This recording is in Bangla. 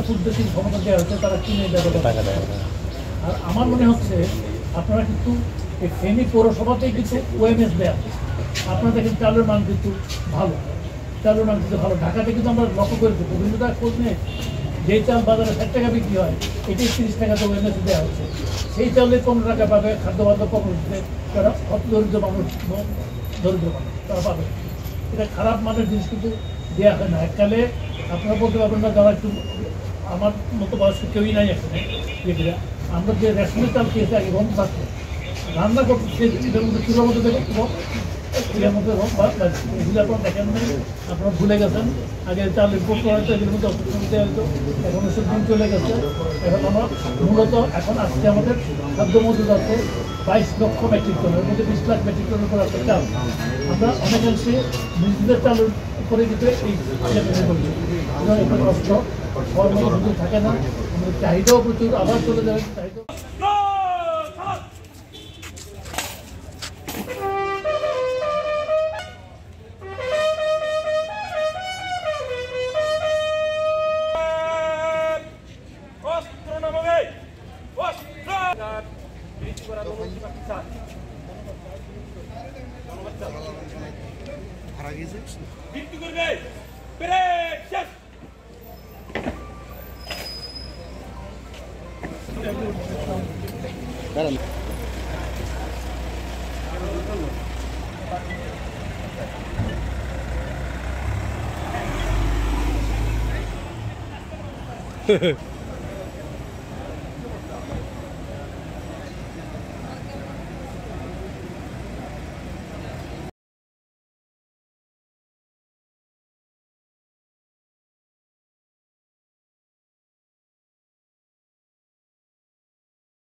ফুড দেশের ক্ষমতা দেওয়া হচ্ছে, তারা কিনে টাকা দেয়। আর আমার মনে হচ্ছে আপনারা কিন্তু এই ফেনী পৌরসভাতেই কিন্তু ওএমএস দেওয়া আপনারা দেখেন চালের মান কিন্তু ভালো, চালের মান কিন্তু ভালো। ঢাকাতে কিন্তু আমরা লক্ষ্য করেছি বিভিন্ন টাকা খোঁজ নেই, যেই চাল বাজারে 60 টাকা বিক্রি হয় এটাই 30 টাকাতে ওএমএস দেওয়া হচ্ছে। সেই চালে 15 টাকা পাবে খাদ্য বান্ধব কর্মসূচিতে, যারা দরিদ্র মানুষ তারা পাবে। এটা খারাপ মানের জিনিস কিন্তু দেওয়া হয় না। এককালে আপনারা বলতে পারবেন না, যারা একটু আমার মতো বয়স্ক কেউই নাই এখানে, যেগুলা আমরা যে রেশনের চাল খেয়েছি আগে গম থাকতো, রান্না করতে এটার মধ্যে চুলার মধ্যে দেখো চুলের মধ্যে এগুলো আপনারা দেখেন নাই, আপনারা ভুলে গেছেন। আগে চাল ইম্পোর্ট করা হতো, এগুলোর মধ্যে অসুবিধা হতো, এখন ওসব দিন চলে গেছে। এখন আমরা মূলত এখন আসছে আমাদের খাদ্য মজুদ আছে 22 লক্ষ মেট্রিক টন, এর মধ্যে 20 লাখ মেট্রিক টনের উপর আছে চাল। আমরা অনেকাংশে নিজেদের চালের উপরে কিন্তু এই করছি, একটা কষ্ট কর্মসূচি থাকে না, আমাদের চাহিদাও প্রচুর, আবার চলে যাবে চাহিদা। Hehe